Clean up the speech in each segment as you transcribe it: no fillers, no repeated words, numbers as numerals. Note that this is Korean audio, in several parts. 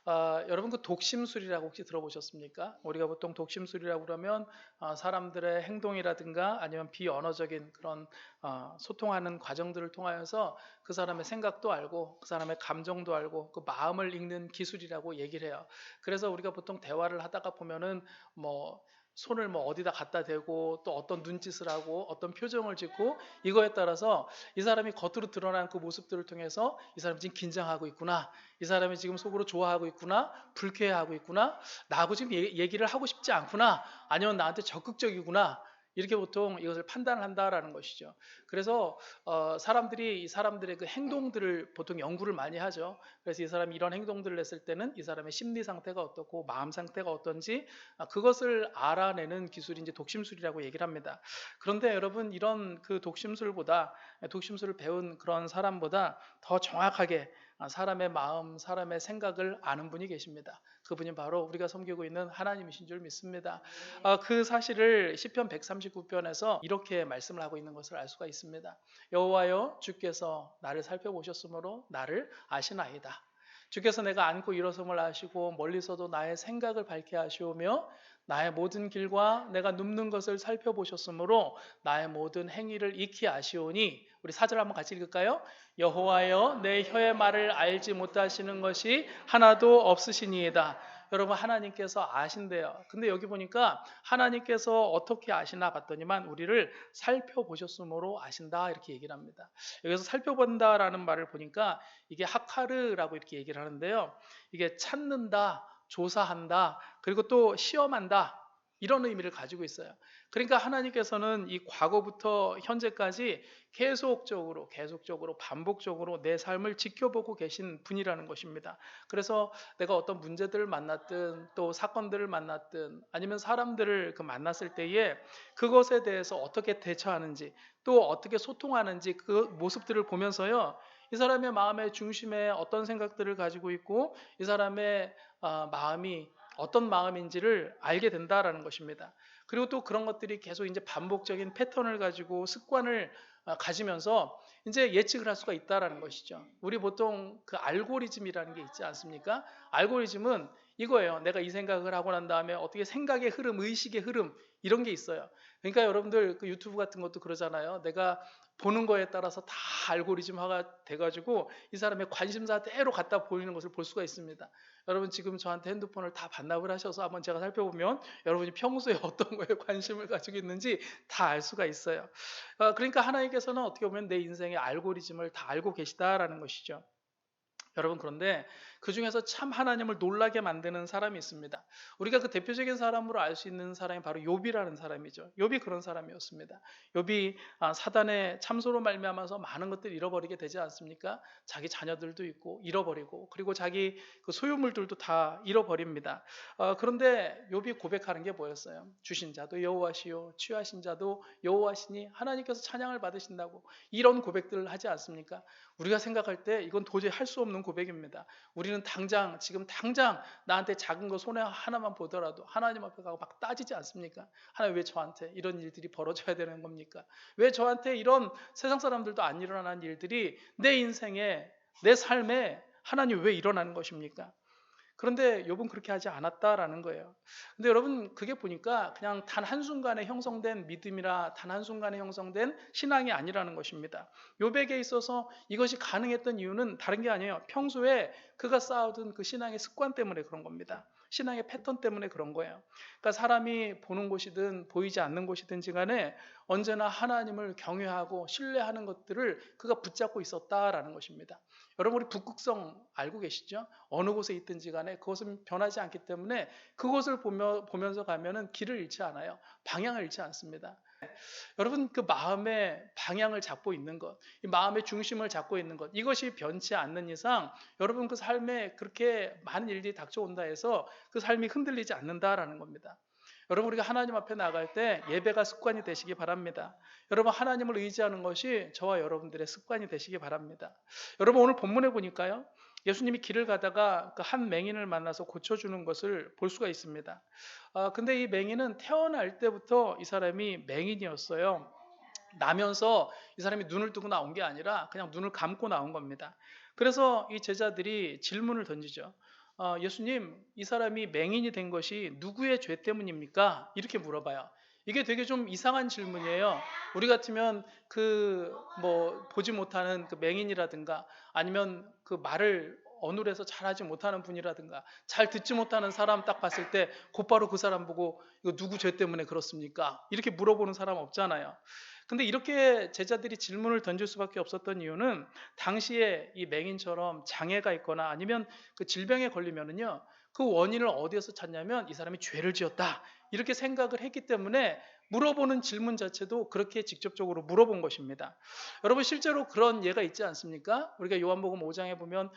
여러분 그 독심술이라고 혹시 들어보셨습니까? 우리가 보통 독심술이라고 그러면 사람들의 행동이라든가 아니면 비언어적인 그런 소통하는 과정들을 통하여서 그 사람의 생각도 알고 그 사람의 감정도 알고 그 마음을 읽는 기술이라고 얘기를 해요. 그래서 우리가 보통 대화를 하다가 보면은 뭐 손을 뭐 어디다 갖다 대고 또 어떤 눈짓을 하고 어떤 표정을 짓고 이거에 따라서 이 사람이 겉으로 드러난 그 모습들을 통해서 이 사람이 지금 긴장하고 있구나, 이 사람이 지금 속으로 좋아하고 있구나, 불쾌해하고 있구나, 나하고 지금 얘기를 하고 싶지 않구나, 아니면 나한테 적극적이구나, 이렇게 보통 이것을 판단한다라는 것이죠. 그래서 사람들이 이 사람들의 그 행동들을 보통 연구를 많이 하죠. 그래서 이 사람이 이런 행동들을 했을 때는 이 사람의 심리 상태가 어떻고 마음 상태가 어떤지 그것을 알아내는 기술이 이제 독심술이라고 얘기를 합니다. 그런데 여러분, 이런 그 독심술을 배운 그런 사람보다 더 정확하게 사람의 마음, 사람의 생각을 아는 분이 계십니다. 그분이 바로 우리가 섬기고 있는 하나님이신 줄 믿습니다. 그 사실을 시편 139편에서 이렇게 말씀을 하고 있는 것을 알 수가 있습니다. 여호와여, 주께서 나를 살펴보셨으므로 나를 아시나이다. 주께서 내가 앉고 일어섬을 아시고 멀리서도 나의 생각을 밝게 하시오며 나의 모든 길과 내가 눕는 것을 살펴보셨으므로 나의 모든 행위를 익히 아시오니. 우리 4절 한번 같이 읽을까요? 여호와여, 내 혀의 말을 알지 못하시는 것이 하나도 없으시니이다. 여러분, 하나님께서 아신대요. 근데 여기 보니까 하나님께서 어떻게 아시나 봤더니만 우리를 살펴보셨으므로 아신다, 이렇게 얘기를 합니다. 여기서 살펴본다라는 말을 보니까 이게 하카르라고 이렇게 얘기를 하는데요. 이게 찾는다, 조사한다, 그리고 또 시험한다, 이런 의미를 가지고 있어요. 그러니까 하나님께서는 이 과거부터 현재까지 계속적으로 반복적으로 내 삶을 지켜보고 계신 분이라는 것입니다. 그래서 내가 어떤 문제들을 만났든 또 사건들을 만났든 아니면 사람들을 만났을 때에 그것에 대해서 어떻게 대처하는지 또 어떻게 소통하는지 그 모습들을 보면서요, 이 사람의 마음의 중심에 어떤 생각들을 가지고 있고 이 사람의 마음이 어떤 마음인지를 알게 된다라는 것입니다. 그리고 또 그런 것들이 계속 이제 반복적인 패턴을 가지고 습관을 가지면서 이제 예측을 할 수가 있다라는 것이죠. 우리 보통 그 알고리즘이라는 게 있지 않습니까? 알고리즘은 이거예요. 내가 이 생각을 하고 난 다음에 어떻게 생각의 흐름, 의식의 흐름, 이런 게 있어요. 그러니까 여러분들 그 유튜브 같은 것도 그러잖아요. 내가 보는 거에 따라서 다 알고리즘화가 돼가지고 이 사람의 관심사대로 갖다 보이는 것을 볼 수가 있습니다. 여러분, 지금 저한테 핸드폰을 다 반납을 하셔서 한번 제가 살펴보면 여러분이 평소에 어떤 거에 관심을 가지고 있는지 다 알 수가 있어요. 그러니까 하나님께서는 어떻게 보면 내 인생의 알고리즘을 다 알고 계시다라는 것이죠. 여러분, 그런데 그 중에서 참 하나님을 놀라게 만드는 사람이 있습니다. 우리가 그 대표적인 사람으로 알 수 있는 사람이 바로 욥이라는 사람이죠. 욥이 그런 사람이었습니다. 욥이 사단의 참소로 말미암아서 많은 것들을 잃어버리게 되지 않습니까? 자기 자녀들도 있고 잃어버리고, 그리고 자기 그 소유물들도 다 잃어버립니다. 그런데 욥이 고백하는 게 뭐였어요? 주신 자도 여호와시요 취하신 자도 여호와시니 하나님께서 찬양을 받으신다고, 이런 고백들을 하지 않습니까? 우리가 생각할 때 이건 도저히 할 수 없는 고백입니다. 우리는 지금 당장 나한테 작은 거 손에 하나만 보더라도 하나님 앞에 가고 막 따지지 않습니까? 하나님, 왜 저한테 이런 일들이 벌어져야 되는 겁니까? 왜 저한테 이런 세상 사람들도 안 일어나는 일들이 내 인생에, 내 삶에 하나님 왜 일어나는 것입니까? 그런데 욥은 그렇게 하지 않았다라는 거예요. 근데 여러분, 그게 보니까 그냥 단 한순간에 형성된 믿음이라 단 한순간에 형성된 신앙이 아니라는 것입니다. 욥에게 있어서 이것이 가능했던 이유는 다른 게 아니에요. 평소에 그가 쌓아둔 그 신앙의 습관 때문에 그런 겁니다. 신앙의 패턴 때문에 그런 거예요. 그러니까 사람이 보는 곳이든 보이지 않는 곳이든지 간에 언제나 하나님을 경외하고 신뢰하는 것들을 그가 붙잡고 있었다라는 것입니다. 여러분, 우리 북극성 알고 계시죠? 어느 곳에 있든지 간에 그것은 변하지 않기 때문에 그곳을 보면서 가면은 길을 잃지 않아요. 방향을 잃지 않습니다. 여러분, 그 마음의 방향을 잡고 있는 것, 이 마음의 중심을 잡고 있는 것, 이것이 변치 않는 이상 여러분 그 삶에 그렇게 많은 일들이 닥쳐온다 해서 그 삶이 흔들리지 않는다라는 겁니다. 여러분, 우리가 하나님 앞에 나갈 때 예배가 습관이 되시기 바랍니다. 여러분, 하나님을 의지하는 것이 저와 여러분들의 습관이 되시기 바랍니다. 여러분, 오늘 본문에 보니까요, 예수님이 길을 가다가 그 한 맹인을 만나서 고쳐주는 것을 볼 수가 있습니다. 근데 이 맹인은 태어날 때부터 이 사람이 맹인이었어요. 나면서 이 사람이 눈을 뜨고 나온 게 아니라 그냥 눈을 감고 나온 겁니다. 그래서 이 제자들이 질문을 던지죠. 예수님, 이 사람이 맹인이 된 것이 누구의 죄 때문입니까? 이렇게 물어봐요. 이게 되게 좀 이상한 질문이에요. 우리 같으면 그 뭐 보지 못하는 그 맹인이라든가 아니면 그 말을 어눌해서 잘하지 못하는 분이라든가 잘 듣지 못하는 사람 딱 봤을 때 곧바로 그 사람 보고 이거 누구 죄 때문에 그렇습니까? 이렇게 물어보는 사람 없잖아요. 근데 이렇게 제자들이 질문을 던질 수밖에 없었던 이유는 당시에 이 맹인처럼 장애가 있거나 아니면 그 질병에 걸리면은요, 그 원인을 어디에서 찾냐면 이 사람이 죄를 지었다 이렇게 생각을 했기 때문에 물어보는 질문 자체도 그렇게 직접적으로 물어본 것입니다. 여러분, 실제로 그런 예가 있지 않습니까? 우리가 요한복음 5장에 보면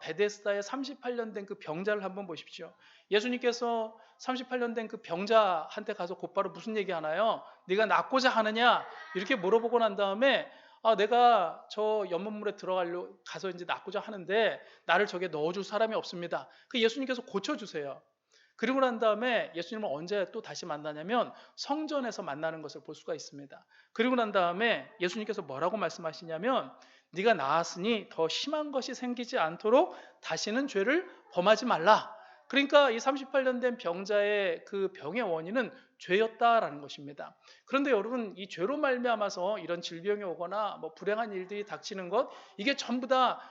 베데스다에 38년 된 그 병자를 한번 보십시오. 예수님께서 38년 된 그 병자한테 가서 곧바로 무슨 얘기 하나요? 네가 낫고자 하느냐? 이렇게 물어보고 난 다음에 내가 저 연못물에 들어가려 가서 이제 낫고자 하는데 나를 저게 넣어줄 사람이 없습니다. 그 예수님께서 고쳐주세요. 그리고 난 다음에 예수님을 언제 또 다시 만나냐면 성전에서 만나는 것을 볼 수가 있습니다. 그리고 난 다음에 예수님께서 뭐라고 말씀하시냐면 네가 나았으니 더 심한 것이 생기지 않도록 다시는 죄를 범하지 말라. 그러니까 이 38년 된 병자의 그 병의 원인은 죄였다라는 것입니다. 그런데 여러분, 이 죄로 말미암아서 이런 질병이 오거나 뭐 불행한 일들이 닥치는 것, 이게 전부 다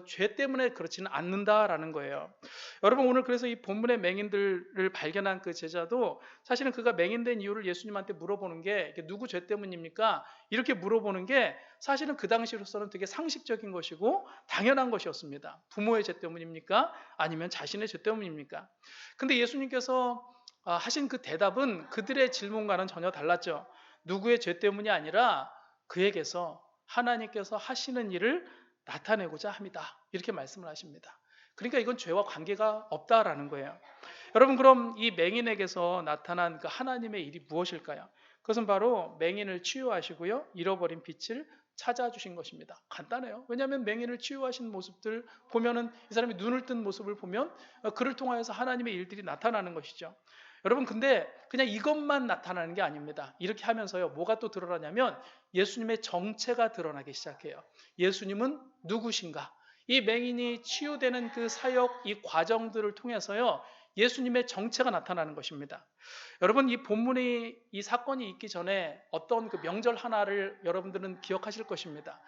죄 때문에 그렇지는 않는다라는 거예요. 여러분, 오늘 그래서 이 본문의 맹인들을 발견한 그 제자도 사실은 그가 맹인된 이유를 예수님한테 물어보는 게 누구 죄 때문입니까? 이렇게 물어보는 게 사실은 그 당시로서는 되게 상식적인 것이고 당연한 것이었습니다. 부모의 죄 때문입니까? 아니면 자신의 죄 때문입니까? 근데 예수님께서 하신 그 대답은 그들의 질문과는 전혀 달랐죠. 누구의 죄 때문이 아니라 그에게서 하나님께서 하시는 일을 나타내고자 합니다. 이렇게 말씀을 하십니다. 그러니까 이건 죄와 관계가 없다라는 거예요. 여러분, 그럼 이 맹인에게서 나타난 그 하나님의 일이 무엇일까요? 그것은 바로 맹인을 치유하시고요, 잃어버린 빛을 찾아주신 것입니다. 간단해요. 왜냐하면 맹인을 치유하신 모습들 보면은 이 사람이 눈을 뜬 모습을 보면 그를 통하여서 하나님의 일들이 나타나는 것이죠. 여러분, 근데 그냥 이것만 나타나는 게 아닙니다. 이렇게 하면서요, 뭐가 또 드러나냐면 예수님의 정체가 드러나기 시작해요. 예수님은 누구신가? 이 맹인이 치유되는 그 사역, 이 과정들을 통해서요, 예수님의 정체가 나타나는 것입니다. 여러분, 이 본문이 이 사건이 있기 전에 어떤 그 명절 하나를 여러분들은 기억하실 것입니다.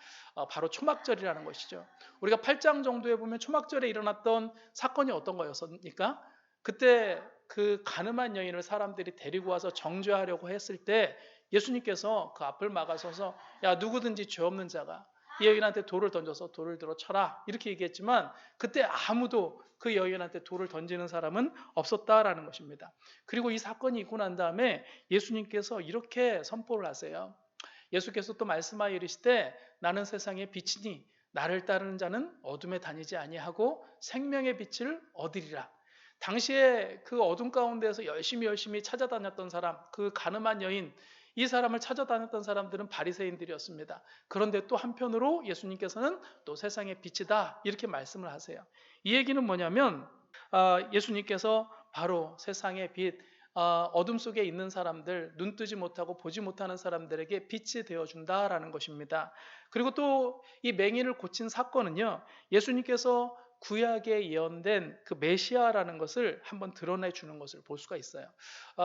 바로 초막절이라는 것이죠. 우리가 8장 정도에 보면 초막절에 일어났던 사건이 어떤 거였습니까? 그때 그 가늠한 여인을 사람들이 데리고 와서 정죄하려고 했을 때 예수님께서 그 앞을 막아서서 야, 누구든지 죄 없는 자가 이 여인한테 돌을 던져서 돌을 들어 쳐라 이렇게 얘기했지만 그때 아무도 그 여인한테 돌을 던지는 사람은 없었다라는 것입니다. 그리고 이 사건이 있고 난 다음에 예수님께서 이렇게 선포를 하세요. 예수께서 또 말씀하여 이르시되 나는 세상의 빛이니 나를 따르는 자는 어둠에 다니지 아니하고 생명의 빛을 얻으리라. 당시에 그 어둠 가운데에서 열심히 찾아다녔던 사람, 그 가늠한 여인, 이 사람을 찾아다녔던 사람들은 바리새인들이었습니다. 그런데 또 한편으로 예수님께서는 또 세상의 빛이다 이렇게 말씀을 하세요. 이 얘기는 뭐냐면 예수님께서 바로 세상의 빛, 어둠 속에 있는 사람들, 눈 뜨지 못하고 보지 못하는 사람들에게 빛이 되어준다라는 것입니다. 그리고 또 이 맹인을 고친 사건은요, 예수님께서 구약에 예언된 그 메시아라는 것을 한번 드러내 주는 것을 볼 수가 있어요.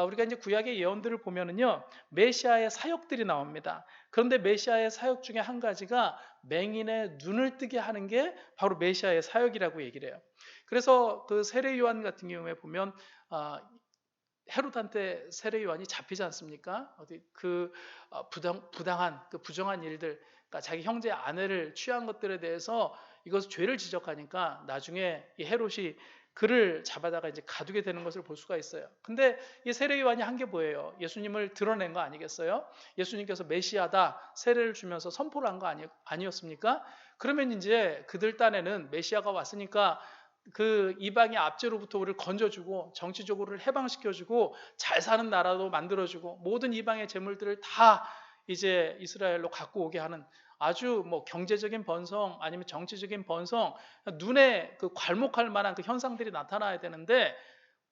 우리가 이제 구약의 예언들을 보면은요, 메시아의 사역들이 나옵니다. 그런데 메시아의 사역 중에 한 가지가 맹인의 눈을 뜨게 하는 게 바로 메시아의 사역이라고 얘기를 해요. 그래서 그 세례 요한 같은 경우에 보면 헤롯한테 세례 요한이 잡히지 않습니까? 어디 그 부당한 그 부정한 일들, 그러니까 자기 형제 아내를 취한 것들에 대해서 이것을 죄를 지적하니까 나중에 이 헤롯이 그를 잡아다가 이제 가두게 되는 것을 볼 수가 있어요. 근데 이 세례 요한이 한 게 뭐예요? 예수님을 드러낸 거 아니겠어요? 예수님께서 메시아다 세례를 주면서 선포를 한 거 아니었습니까? 그러면 이제 그들 딴에는 메시아가 왔으니까 그 이방의 압제로부터 우리를 건져주고 정치적으로 해방시켜주고 잘 사는 나라도 만들어주고 모든 이방의 재물들을 다 이제 이스라엘로 갖고 오게 하는 아주 뭐 경제적인 번성 아니면 정치적인 번성, 눈에 그 괄목할 만한 그 현상들이 나타나야 되는데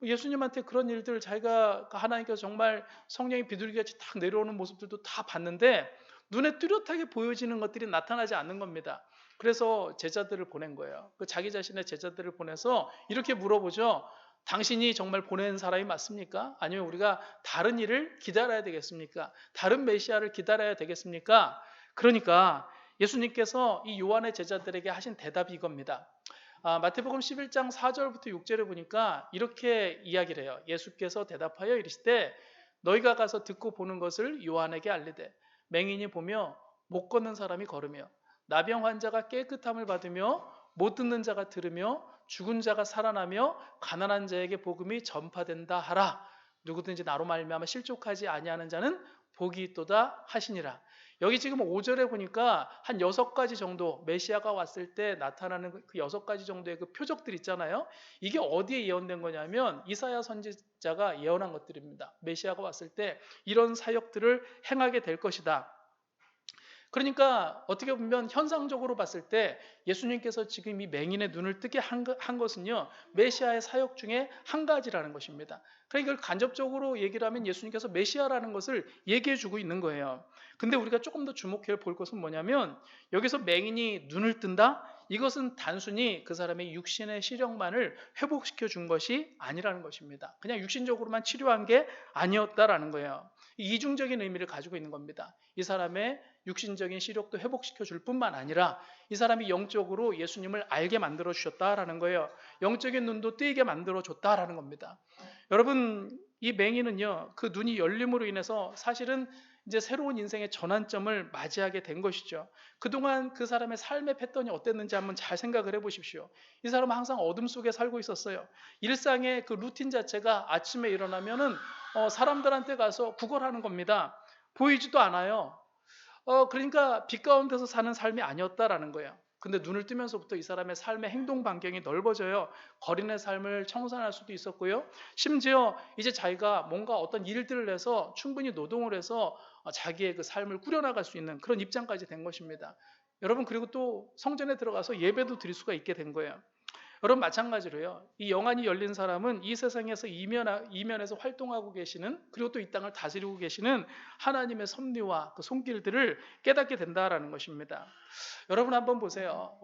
예수님한테 그런 일들 자기가 하나님께서 정말 성령이 비둘기같이 딱 내려오는 모습들도 다 봤는데 눈에 뚜렷하게 보여지는 것들이 나타나지 않는 겁니다. 그래서 제자들을 보낸 거예요. 그 자기 자신의 제자들을 보내서 이렇게 물어보죠. 당신이 정말 보낸 사람이 맞습니까? 아니면 우리가 다른 일을 기다려야 되겠습니까? 다른 메시아를 기다려야 되겠습니까? 그러니까 예수님께서 이 요한의 제자들에게 하신 대답이 이겁니다. 마태복음 11장 4절부터 6절에 보니까 이렇게 이야기를 해요. 예수께서 대답하여 이르시되 너희가 가서 듣고 보는 것을 요한에게 알리되 맹인이 보며 못 걷는 사람이 걸으며 나병 환자가 깨끗함을 받으며 못 듣는 자가 들으며 죽은 자가 살아나며 가난한 자에게 복음이 전파된다 하라. 누구든지 나로 말미암아 실족하지 아니하는 자는 복이 있도다 하시니라. 여기 지금 5절에 보니까 한 6가지 정도 메시아가 왔을 때 나타나는 그 6가지 정도의 그 표적들 있잖아요. 이게 어디에 예언된 거냐면 이사야 선지자가 예언한 것들입니다. 메시아가 왔을 때 이런 사역들을 행하게 될 것이다. 그러니까 어떻게 보면 현상적으로 봤을 때 예수님께서 지금 이 맹인의 눈을 뜨게 한 것은요, 메시아의 사역 중에 한 가지라는 것입니다. 그러니까 이걸 간접적으로 얘기를 하면 예수님께서 메시아라는 것을 얘기해 주고 있는 거예요. 근데 우리가 조금 더 주목해 볼 것은 뭐냐면 여기서 맹인이 눈을 뜬다? 이것은 단순히 그 사람의 육신의 시력만을 회복시켜 준 것이 아니라는 것입니다. 그냥 육신적으로만 치료한 게 아니었다라는 거예요. 이중적인 의미를 가지고 있는 겁니다. 이 사람의 육신적인 시력도 회복시켜 줄 뿐만 아니라 이 사람이 영적으로 예수님을 알게 만들어 주셨다라는 거예요. 영적인 눈도 뜨이게 만들어 줬다라는 겁니다. 여러분, 이 맹인은요, 그 눈이 열림으로 인해서 사실은 이제 새로운 인생의 전환점을 맞이하게 된 것이죠. 그동안 그 사람의 삶의 패턴이 어땠는지 한번 잘 생각을 해보십시오. 이 사람은 항상 어둠 속에 살고 있었어요. 일상의 그 루틴 자체가 아침에 일어나면은 사람들한테 가서 구걸하는 겁니다. 보이지도 않아요. 그러니까 빛 가운데서 사는 삶이 아니었다라는 거예요. 근데 눈을 뜨면서부터 이 사람의 삶의 행동 반경이 넓어져요. 거린의 삶을 청산할 수도 있었고요. 심지어 이제 자기가 뭔가 어떤 일들을 해서 충분히 노동을 해서 자기의 그 삶을 꾸려나갈 수 있는 그런 입장까지 된 것입니다. 여러분, 그리고 또 성전에 들어가서 예배도 드릴 수가 있게 된 거예요. 여러분, 마찬가지로요. 이 영안이 열린 사람은 이 세상에서 이면에서 활동하고 계시는, 그리고 또 이 땅을 다스리고 계시는 하나님의 섭리와 그 손길들을 깨닫게 된다라는 것입니다. 여러분, 한번 보세요.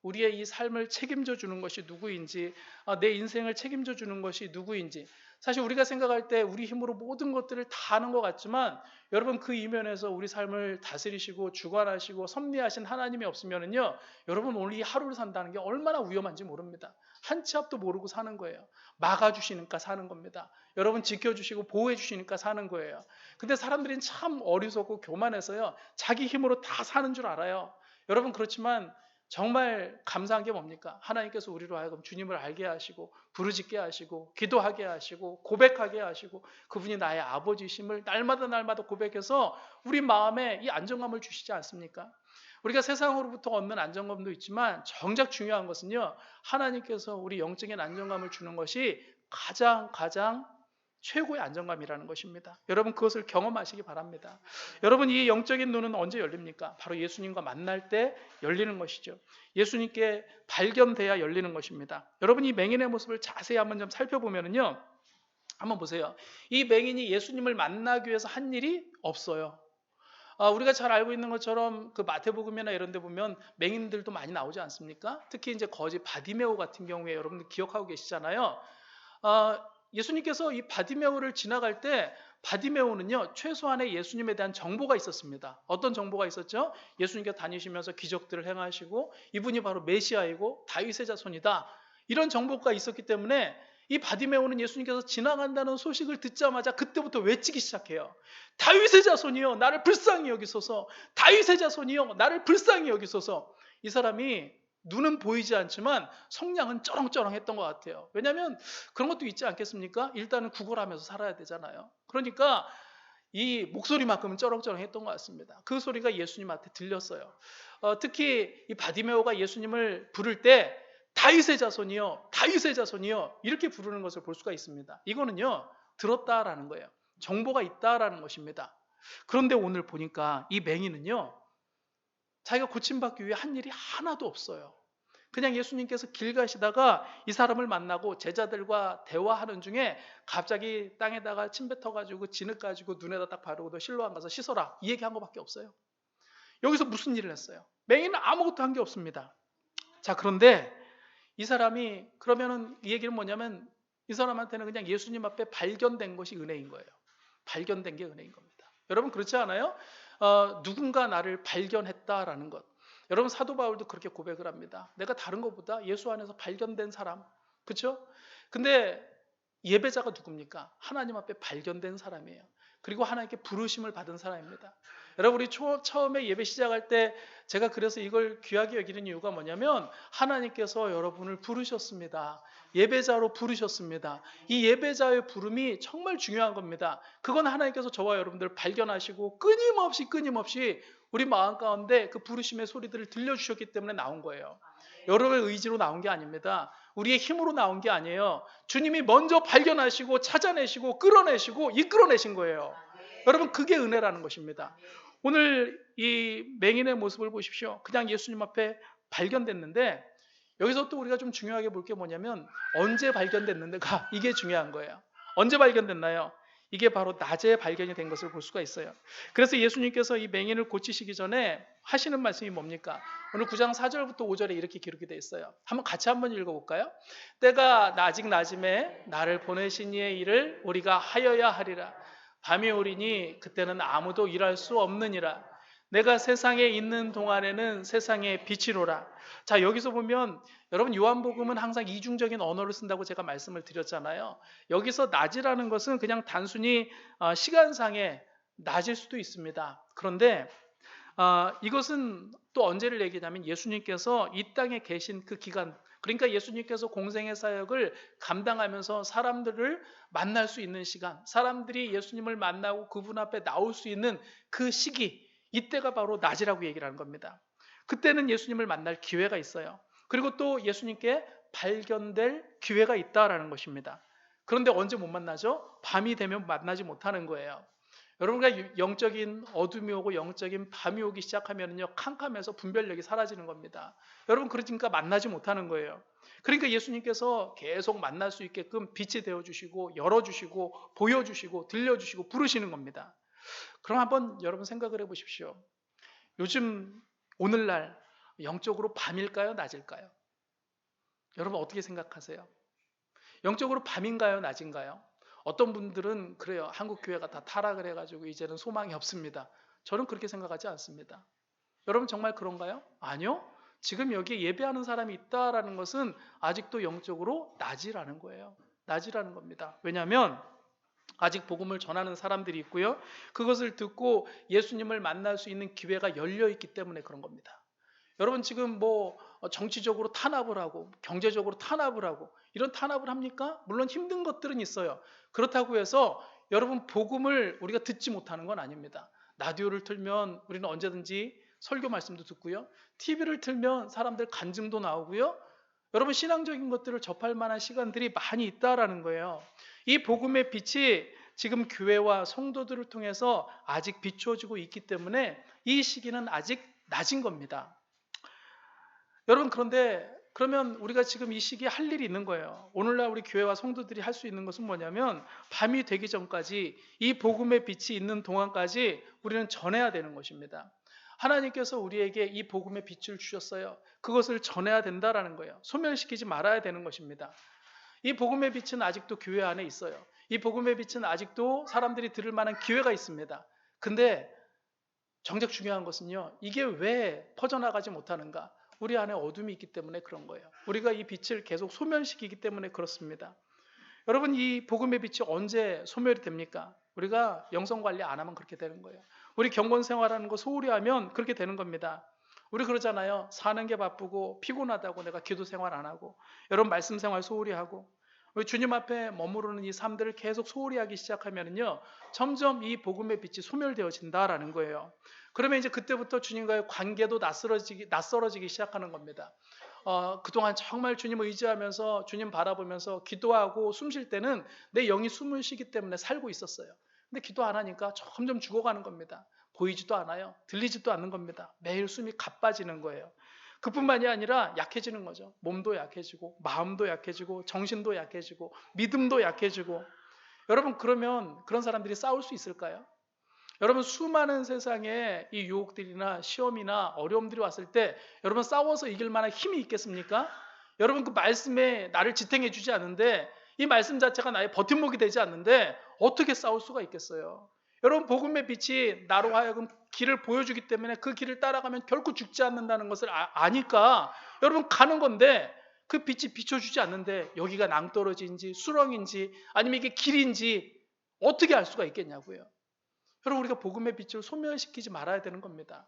우리의 이 삶을 책임져 주는 것이 누구인지, 내 인생을 책임져 주는 것이 누구인지, 사실 우리가 생각할 때 우리 힘으로 모든 것들을 다 하는 것 같지만 여러분, 그 이면에서 우리 삶을 다스리시고 주관하시고 섭리하신 하나님이 없으면요, 여러분 오늘 이 하루를 산다는 게 얼마나 위험한지 모릅니다. 한 치 앞도 모르고 사는 거예요. 막아주시니까 사는 겁니다. 여러분, 지켜주시고 보호해주시니까 사는 거예요. 근데 사람들이 참 어리석고 교만해서요, 자기 힘으로 다 사는 줄 알아요. 여러분, 그렇지만 정말 감사한 게 뭡니까? 하나님께서 우리로 하여금 주님을 알게 하시고 부르짖게 하시고 기도하게 하시고 고백하게 하시고 그분이 나의 아버지심을 날마다 고백해서 우리 마음에 이 안정감을 주시지 않습니까? 우리가 세상으로부터 얻는 안정감도 있지만 정작 중요한 것은요, 하나님께서 우리 영적인 안정감을 주는 것이 가장 최고의 안정감이라는 것입니다. 여러분, 그것을 경험하시기 바랍니다. 여러분, 이 영적인 눈은 언제 열립니까? 바로 예수님과 만날 때 열리는 것이죠. 예수님께 발견돼야 열리는 것입니다. 여러분, 이 맹인의 모습을 자세히 한번 좀 살펴보면요, 한번 보세요. 이 맹인이 예수님을 만나기 위해서 한 일이 없어요. 우리가 잘 알고 있는 것처럼 그 마태복음이나 이런 데 보면 맹인들도 많이 나오지 않습니까? 특히 이제 거지 바디메오 같은 경우에 여러분들 기억하고 계시잖아요. 예수님께서 이 바디메오를 지나갈 때 바디메오는요, 최소한의 예수님에 대한 정보가 있었습니다. 어떤 정보가 있었죠? 예수님께서 다니시면서 기적들을 행하시고 이분이 바로 메시아이고 다윗의 자손이다, 이런 정보가 있었기 때문에 이 바디메오는 예수님께서 지나간다는 소식을 듣자마자 그때부터 외치기 시작해요. 다윗의 자손이여 나를 불쌍히 여기소서, 다윗의 자손이여 나를 불쌍히 여기소서. 이 사람이 눈은 보이지 않지만 성량은 쩌렁쩌렁했던 것 같아요. 왜냐하면 그런 것도 있지 않겠습니까? 일단은 구걸하면서 살아야 되잖아요. 그러니까 이 목소리만큼은 쩌렁쩌렁했던 것 같습니다. 그 소리가 예수님한테 들렸어요. 특히 이 바디메오가 예수님을 부를 때 다윗의 자손이여 다윗의 자손이여 이렇게 부르는 것을 볼 수가 있습니다. 이거는요, 들었다라는 거예요. 정보가 있다라는 것입니다. 그런데 오늘 보니까 이 맹인은요, 자기가 고침받기 위해 한 일이 하나도 없어요. 그냥 예수님께서 길 가시다가 이 사람을 만나고 제자들과 대화하는 중에 갑자기 땅에다가 침 뱉어가지고 진흙 가지고 눈에다 딱 바르고 너 실로암 가서 씻어라, 이 얘기한 것밖에 없어요. 여기서 무슨 일을 했어요? 맹인은 아무것도 한 게 없습니다. 자, 그런데 이 사람이, 그러면은 이 얘기는 뭐냐면 이 사람한테는 그냥 예수님 앞에 발견된 것이 은혜인 거예요. 발견된 게 은혜인 겁니다. 여러분 그렇지 않아요? 누군가 나를 발견했다라는 것. 여러분 사도 바울도 그렇게 고백을 합니다. 내가 다른 것보다 예수 안에서 발견된 사람. 그렇죠? 근데 예배자가 누굽니까? 하나님 앞에 발견된 사람이에요. 그리고 하나님께 부르심을 받은 사람입니다. 여러분 우리 처음에 예배 시작할 때 제가 그래서 이걸 귀하게 여기는 이유가 뭐냐면 하나님께서 여러분을 부르셨습니다. 예배자로 부르셨습니다. 이 예배자의 부름이 정말 중요한 겁니다. 그건 하나님께서 저와 여러분들 발견하시고 끊임없이 우리 마음 가운데 그 부르심의 소리들을 들려주셨기 때문에 나온 거예요. 여러분의 의지로 나온 게 아닙니다. 우리의 힘으로 나온 게 아니에요. 주님이 먼저 발견하시고 찾아내시고 끌어내시고 이끌어내신 거예요. 여러분 그게 은혜라는 것입니다. 오늘 이 맹인의 모습을 보십시오. 그냥 예수님 앞에 발견됐는데 여기서 또 우리가 좀 중요하게 볼 게 뭐냐면 언제 발견됐는데가 이게 중요한 거예요. 언제 발견됐나요? 이게 바로 낮에 발견이 된 것을 볼 수가 있어요. 그래서 예수님께서 이 맹인을 고치시기 전에 하시는 말씀이 뭡니까? 오늘 9장 4절부터 5절에 이렇게 기록이 되어 있어요. 같이 한번 읽어볼까요? 때가 아직 낮음에 나를 보내신 이의 일을 우리가 하여야 하리라. 밤이 오리니 그때는 아무도 일할 수 없느니라. 내가 세상에 있는 동안에는 세상의 빛이로라. 자, 여기서 보면 여러분 요한복음은 항상 이중적인 언어를 쓴다고 제가 말씀을 드렸잖아요. 여기서 낮이라는 것은 그냥 단순히 시간상의 낮일 수도 있습니다. 그런데 이것은 또 언제를 얘기하냐면 예수님께서 이 땅에 계신 그 기간, 그러니까 예수님께서 공생의 사역을 감당하면서 사람들을 만날 수 있는 시간, 사람들이 예수님을 만나고 그분 앞에 나올 수 있는 그 시기, 이때가 바로 낮이라고 얘기를 하는 겁니다. 그때는 예수님을 만날 기회가 있어요. 그리고 또 예수님께 발견될 기회가 있다라는 것입니다. 그런데 언제 못 만나죠? 밤이 되면 만나지 못하는 거예요. 여러분과 영적인 어둠이 오고 영적인 밤이 오기 시작하면요 캄캄해서 분별력이 사라지는 겁니다. 여러분 그러니까 만나지 못하는 거예요. 그러니까 예수님께서 계속 만날 수 있게끔 빛이 되어주시고 열어주시고 보여주시고 들려주시고 부르시는 겁니다. 그럼 한번 여러분 생각을 해보십시오. 요즘 오늘날 영적으로 밤일까요? 낮일까요? 여러분 어떻게 생각하세요? 영적으로 밤인가요? 낮인가요? 어떤 분들은 그래요. 한국 교회가 다 타락을 해가지고 이제는 소망이 없습니다. 저는 그렇게 생각하지 않습니다. 여러분 정말 그런가요? 아니요. 지금 여기에 예배하는 사람이 있다라는 것은 아직도 영적으로 낮이라는 거예요. 낮이라는 겁니다. 왜냐하면 아직 복음을 전하는 사람들이 있고요. 그것을 듣고 예수님을 만날 수 있는 기회가 열려 있기 때문에 그런 겁니다. 여러분 지금 뭐 정치적으로 탄압을 하고 경제적으로 탄압을 하고 이런 탄압을 합니까? 물론 힘든 것들은 있어요. 그렇다고 해서 여러분 복음을 우리가 듣지 못하는 건 아닙니다. 라디오를 틀면 우리는 언제든지 설교 말씀도 듣고요. TV를 틀면 사람들 간증도 나오고요. 여러분 신앙적인 것들을 접할 만한 시간들이 많이 있다라는 거예요. 이 복음의 빛이 지금 교회와 성도들을 통해서 아직 비추어지고 있기 때문에 이 시기는 아직 낮은 겁니다. 여러분 그런데 그러면 우리가 지금 이 시기에 할 일이 있는 거예요. 오늘날 우리 교회와 성도들이 할 수 있는 것은 뭐냐면 밤이 되기 전까지 이 복음의 빛이 있는 동안까지 우리는 전해야 되는 것입니다. 하나님께서 우리에게 이 복음의 빛을 주셨어요. 그것을 전해야 된다라는 거예요. 소멸시키지 말아야 되는 것입니다. 이 복음의 빛은 아직도 교회 안에 있어요. 이 복음의 빛은 아직도 사람들이 들을 만한 기회가 있습니다. 근데 정작 중요한 것은요. 이게 왜 퍼져나가지 못하는가? 우리 안에 어둠이 있기 때문에 그런 거예요. 우리가 이 빛을 계속 소멸시키기 때문에 그렇습니다. 여러분 이 복음의 빛이 언제 소멸이 됩니까? 우리가 영성관리 안 하면 그렇게 되는 거예요. 우리 경건생활하는 거 소홀히 하면 그렇게 되는 겁니다. 우리 그러잖아요. 사는 게 바쁘고 피곤하다고 내가 기도생활 안 하고 여러분 말씀생활 소홀히 하고 우리 주님 앞에 머무르는 이 삶들을 계속 소홀히 하기 시작하면요 점점 이 복음의 빛이 소멸되어진다라는 거예요. 그러면 이제 그때부터 주님과의 관계도 낯설어지기 시작하는 겁니다. 그동안 정말 주님을 의지하면서 주님 바라보면서 기도하고 숨 쉴 때는 내 영이 숨을 쉬기 때문에 살고 있었어요. 근데 기도 안 하니까 점점 죽어가는 겁니다. 보이지도 않아요. 들리지도 않는 겁니다. 매일 숨이 가빠지는 거예요. 그뿐만이 아니라 약해지는 거죠. 몸도 약해지고 마음도 약해지고 정신도 약해지고 믿음도 약해지고. 여러분, 그러면 그런 사람들이 싸울 수 있을까요? 여러분, 수많은 세상에 이 유혹들이나 시험이나 어려움들이 왔을 때 여러분 싸워서 이길 만한 힘이 있겠습니까? 여러분, 그 말씀에 나를 지탱해 주지 않는데, 이 말씀 자체가 나의 버팀목이 되지 않는데 어떻게 싸울 수가 있겠어요? 여러분, 복음의 빛이 나로 하여금 길을 보여주기 때문에 그 길을 따라가면 결코 죽지 않는다는 것을 아니까 여러분 가는 건데, 그 빛이 비춰주지 않는데 여기가 낭떠러지인지 수렁인지 아니면 이게 길인지 어떻게 알 수가 있겠냐고요. 여러분, 우리가 복음의 빛을 소멸시키지 말아야 되는 겁니다.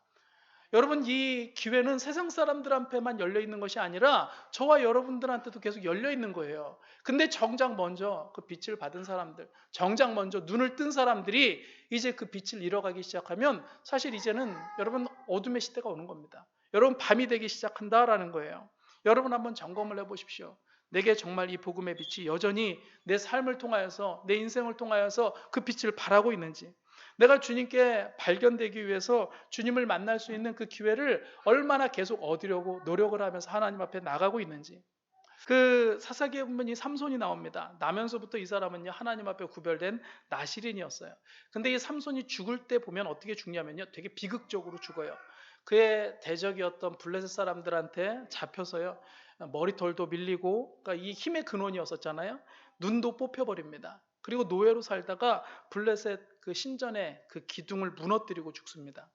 여러분, 이 기회는 세상 사람들한테만 열려 있는 것이 아니라 저와 여러분들한테도 계속 열려 있는 거예요. 근데 정작 먼저 그 빛을 받은 사람들, 정작 먼저 눈을 뜬 사람들이 이제 그 빛을 잃어가기 시작하면 사실 이제는 여러분 어둠의 시대가 오는 겁니다. 여러분, 밤이 되기 시작한다라는 거예요. 여러분, 한번 점검을 해보십시오. 내게 정말 이 복음의 빛이 여전히 내 삶을 통하여서, 내 인생을 통하여서 그 빛을 발하고 있는지, 내가 주님께 발견되기 위해서 주님을 만날 수 있는 그 기회를 얼마나 계속 얻으려고 노력을 하면서 하나님 앞에 나가고 있는지. 그 사사기에 보면 이 삼손이 나옵니다. 나면서부터 이 사람은요, 하나님 앞에 구별된 나실인이었어요. 근데 이 삼손이 죽을 때 보면 어떻게 죽냐면요, 되게 비극적으로 죽어요. 그의 대적이었던 블레셋 사람들한테 잡혀서요, 머리털도 밀리고, 그러니까 이 힘의 근원이었었잖아요. 눈도 뽑혀버립니다. 그리고 노예로 살다가 블레셋 그 신전의 그 기둥을 무너뜨리고 죽습니다.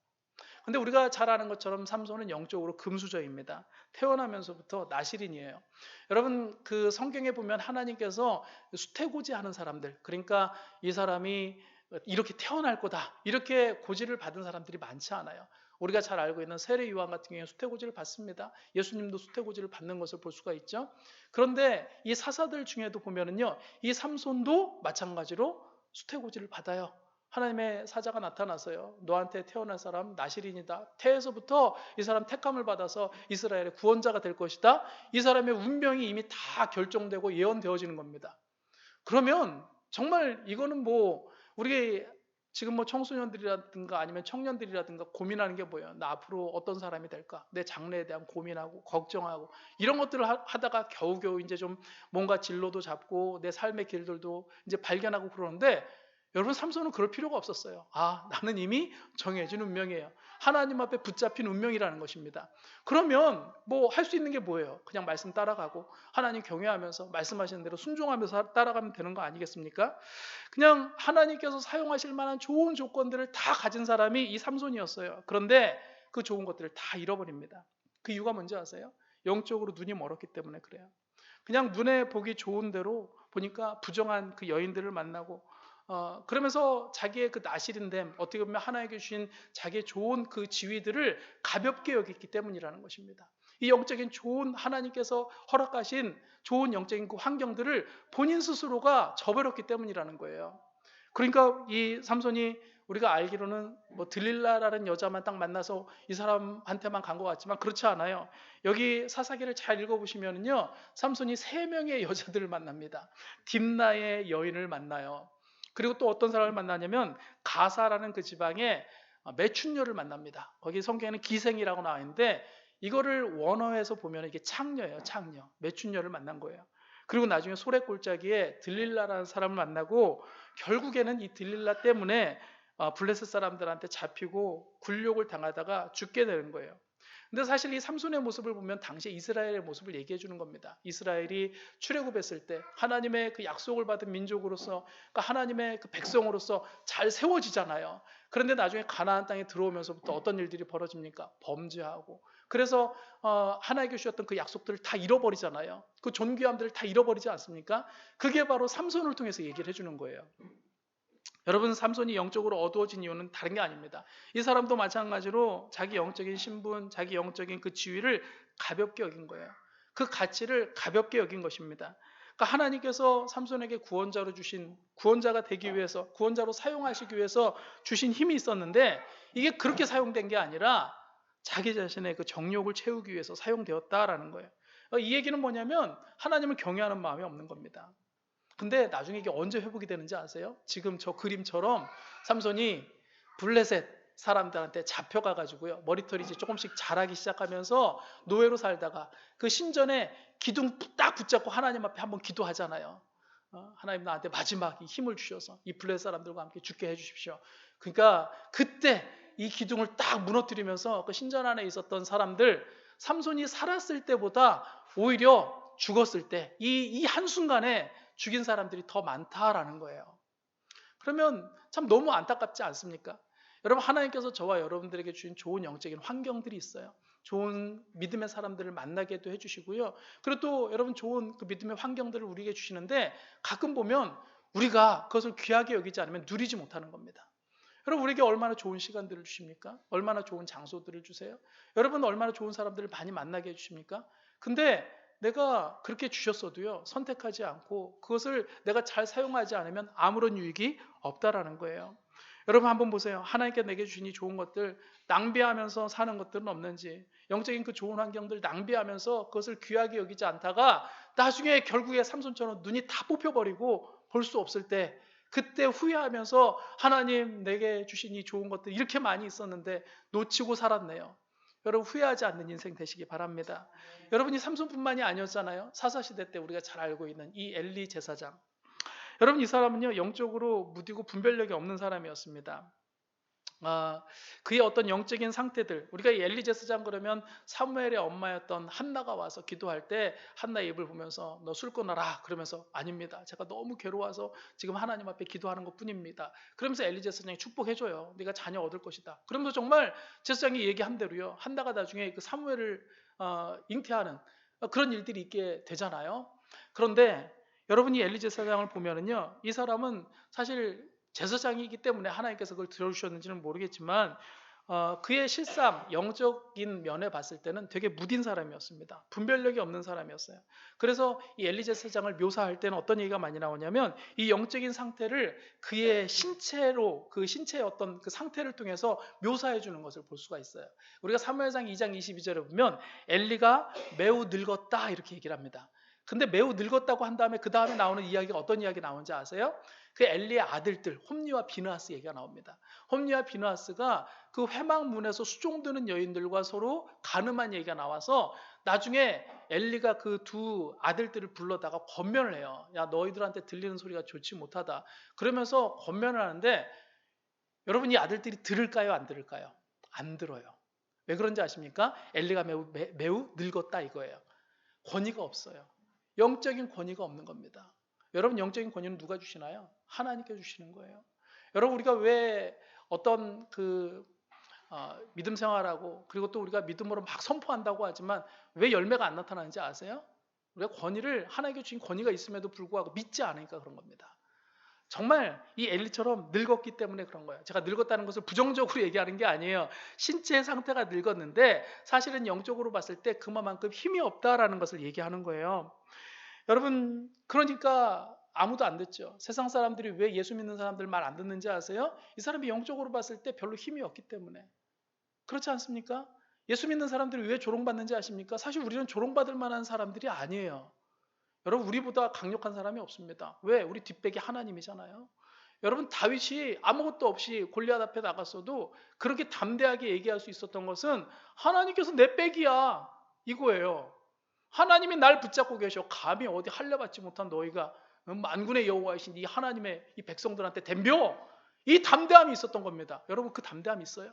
근데 우리가 잘 아는 것처럼 삼손은 영적으로 금수저입니다. 태어나면서부터 나실인이에요. 여러분, 그 성경에 보면 하나님께서 수태고지하는 사람들, 그러니까 이 사람이 이렇게 태어날 거다, 이렇게 고지를 받은 사람들이 많지 않아요. 우리가 잘 알고 있는 세례 요한 같은 경우에 수태고지를 받습니다. 예수님도 수태고지를 받는 것을 볼 수가 있죠. 그런데 이 사사들 중에도 보면은요, 이 삼손도 마찬가지로 수태고지를 받아요. 하나님의 사자가 나타나서요, 너한테 태어날 사람 나실인이다. 태에서부터 이 사람 택함을 받아서 이스라엘의 구원자가 될 것이다. 이 사람의 운명이 이미 다 결정되고 예언되어지는 겁니다. 그러면 정말 이거는 뭐 우리 지금 뭐 청소년들이라든가 아니면 청년들이라든가 고민하는 게 뭐예요? 나 앞으로 어떤 사람이 될까? 내 장래에 대한 고민하고 걱정하고 이런 것들을 하다가 겨우겨우 이제 좀 뭔가 진로도 잡고 내 삶의 길들도 이제 발견하고 그러는데, 여러분, 삼손은 그럴 필요가 없었어요. 아, 나는 이미 정해진 운명이에요. 하나님 앞에 붙잡힌 운명이라는 것입니다. 그러면 뭐 할 수 있는 게 뭐예요? 그냥 말씀 따라가고 하나님 경외하면서 말씀하시는 대로 순종하면서 따라가면 되는 거 아니겠습니까? 그냥 하나님께서 사용하실 만한 좋은 조건들을 다 가진 사람이 이 삼손이었어요. 그런데 그 좋은 것들을 다 잃어버립니다. 그 이유가 뭔지 아세요? 영적으로 눈이 멀었기 때문에 그래요. 그냥 눈에 보기 좋은 대로 보니까 부정한 그 여인들을 만나고, 그러면서 자기의 그 나실인됨, 어떻게 보면 하나님께 주신 자기의 좋은 그 지위들을 가볍게 여겼기 때문이라는 것입니다. 이 영적인 좋은 하나님께서 허락하신 좋은 영적인 그 환경들을 본인 스스로가 저버렸기 때문이라는 거예요. 그러니까 이 삼손이 우리가 알기로는 뭐 들릴라라는 여자만 딱 만나서 이 사람한테만 간 것 같지만 그렇지 않아요. 여기 사사기를 잘 읽어보시면요, 삼손이 3명의 여자들을 만납니다. 딥나의 여인을 만나요. 그리고 또 어떤 사람을 만나냐면 가사라는 그 지방에 매춘녀를 만납니다. 거기 성경에는 기생이라고 나와 있는데 이거를 원어에서 보면 이게 창녀예요. 창녀. 매춘녀를 만난 거예요. 그리고 나중에 소래골짜기에 들릴라라는 사람을 만나고 결국에는 이 들릴라 때문에 블레셋 사람들한테 잡히고 굴욕을 당하다가 죽게 되는 거예요. 근데 사실 이 삼손의 모습을 보면 당시 이스라엘의 모습을 얘기해 주는 겁니다. 이스라엘이 출애굽했을 때 하나님의 그 약속을 받은 민족으로서, 그러니까 하나님의 그 백성으로서 잘 세워지잖아요. 그런데 나중에 가나안 땅에 들어오면서부터 어떤 일들이 벌어집니까? 범죄하고. 그래서 하나님께 주셨던 그 약속들을 다 잃어버리잖아요. 그 존귀함들을 다 잃어버리지 않습니까? 그게 바로 삼손을 통해서 얘기를 해주는 거예요. 여러분, 삼손이 영적으로 어두워진 이유는 다른 게 아닙니다. 이 사람도 마찬가지로 자기 영적인 신분, 자기 영적인 그 지위를 가볍게 여긴 거예요. 그 가치를 가볍게 여긴 것입니다. 그러니까 하나님께서 삼손에게 구원자로 주신, 구원자가 되기 위해서, 구원자로 사용하시기 위해서 주신 힘이 있었는데 이게 그렇게 사용된 게 아니라 자기 자신의 그 정욕을 채우기 위해서 사용되었다라는 거예요. 이 얘기는 뭐냐면 하나님을 경외하는 마음이 없는 겁니다. 근데 나중에 이게 언제 회복이 되는지 아세요? 지금 저 그림처럼 삼손이 블레셋, 사람들한테 잡혀가 가지고요. 머리털이 이제 조금씩 자라기 시작하면서 노예로 살다가 그 신전에 기둥 딱 붙잡고 하나님 앞에 한번 기도하잖아요. 하나님 나한테 마지막 이 힘을 주셔서 이 블레셋 사람들과 함께 죽게 해주십시오. 그러니까 그때 이 기둥을 딱 무너뜨리면서 그 신전 안에 있었던 사람들, 삼손이 살았을 때보다 오히려 죽었을 때 이 한순간에 죽인 사람들이 더 많다라는 거예요. 그러면 참 너무 안타깝지 않습니까? 여러분, 하나님께서 저와 여러분들에게 주신 좋은 영적인 환경들이 있어요. 좋은 믿음의 사람들을 만나게도 해주시고요. 그리고 또 여러분, 좋은 그 믿음의 환경들을 우리에게 주시는데 가끔 보면 우리가 그것을 귀하게 여기지 않으면 누리지 못하는 겁니다. 여러분, 우리에게 얼마나 좋은 시간들을 주십니까? 얼마나 좋은 장소들을 주세요? 여러분, 얼마나 좋은 사람들을 많이 만나게 해주십니까? 근데 내가 그렇게 주셨어도요, 선택하지 않고 그것을 내가 잘 사용하지 않으면 아무런 유익이 없다라는 거예요. 여러분, 한번 보세요. 하나님께 내게 주신 이 좋은 것들 낭비하면서 사는 것들은 없는지, 영적인 그 좋은 환경들 낭비하면서 그것을 귀하게 여기지 않다가 나중에 결국에 삼손처럼 눈이 다 뽑혀버리고 볼 수 없을 때, 그때 후회하면서 하나님 내게 주신 이 좋은 것들 이렇게 많이 있었는데 놓치고 살았네요. 여러분, 후회하지 않는 인생 되시기 바랍니다. 여러분이 삼손뿐만이 아니었잖아요. 사사시대 때 우리가 잘 알고 있는 이 엘리 제사장. 여러분, 이 사람은요, 영적으로 무디고 분별력이 없는 사람이었습니다. 그의 어떤 영적인 상태들, 우리가 이 엘리 제사장 그러면 사무엘의 엄마였던 한나가 와서 기도할 때 한나의 입을 보면서 너 술 끊어라 그러면서 아닙니다, 제가 너무 괴로워서 지금 하나님 앞에 기도하는 것 뿐입니다. 그러면서 엘리 제사장이 축복해줘요. 네가 자녀 얻을 것이다. 그러면서 정말 제사장이 얘기한 대로요, 한나가 나중에 그 사무엘을 잉태하는 그런 일들이 있게 되잖아요. 그런데 여러분이 엘리 제사장을 보면은요, 이 사람은 사실 제사장이기 때문에 하나님께서 그걸 들어주셨는지는 모르겠지만 그의 실상, 영적인 면에 봤을 때는 되게 무딘 사람이었습니다. 분별력이 없는 사람이었어요. 그래서 이 엘리 제사장을 묘사할 때는 어떤 얘기가 많이 나오냐면 이 영적인 상태를 그의 신체로, 그 신체의 어떤 그 상태를 통해서 묘사해 주는 것을 볼 수가 있어요. 우리가 사무엘상 2장 22절에 보면 엘리가 매우 늙었다 이렇게 얘기를 합니다. 근데 매우 늙었다고 한 다음에 그 다음에 나오는 이야기가 어떤 이야기 나오는지 아세요? 그 엘리의 아들들 홈리와 비느하스 얘기가 나옵니다. 홈리와 비느하스가 그 회막문에서 수종드는 여인들과 서로 가늠한 얘기가 나와서 나중에 엘리가 그 두 아들들을 불러다가 권면을 해요. 야, 너희들한테 들리는 소리가 좋지 못하다. 그러면서 권면을 하는데 여러분, 이 아들들이 들을까요, 안 들을까요? 안 들어요. 왜 그런지 아십니까? 엘리가 매우 늙었다 이거예요. 권위가 없어요. 영적인 권위가 없는 겁니다. 여러분, 영적인 권위는 누가 주시나요? 하나님께 주시는 거예요. 여러분, 우리가 왜 어떤 믿음 생활하고 그리고 또 우리가 믿음으로 막 선포한다고 하지만 왜 열매가 안 나타나는지 아세요? 우리가 권위를, 하나님께 주신 권위가 있음에도 불구하고 믿지 않으니까 그런 겁니다. 정말 이 엘리처럼 늙었기 때문에 그런 거예요. 제가 늙었다는 것을 부정적으로 얘기하는 게 아니에요. 신체의 상태가 늙었는데 사실은 영적으로 봤을 때 그만큼 힘이 없다라는 것을 얘기하는 거예요. 여러분, 그러니까 아무도 안 듣죠. 세상 사람들이 왜 예수 믿는 사람들 말 안 듣는지 아세요? 이 사람이 영적으로 봤을 때 별로 힘이 없기 때문에. 그렇지 않습니까? 예수 믿는 사람들이 왜 조롱받는지 아십니까? 사실 우리는 조롱받을 만한 사람들이 아니에요. 여러분, 우리보다 강력한 사람이 없습니다. 왜? 우리 뒷백이 하나님이잖아요. 여러분, 다윗이 아무것도 없이 골리앗 앞에 나갔어도 그렇게 담대하게 얘기할 수 있었던 것은 하나님께서 내 백이야 이거예요. 하나님이 날 붙잡고 계셔. 감히 어디 할례받지 못한 너희가 만군의 여호와이신 이 하나님의 이 백성들한테 덤벼. 이 담대함이 있었던 겁니다. 여러분, 그 담대함이 있어요?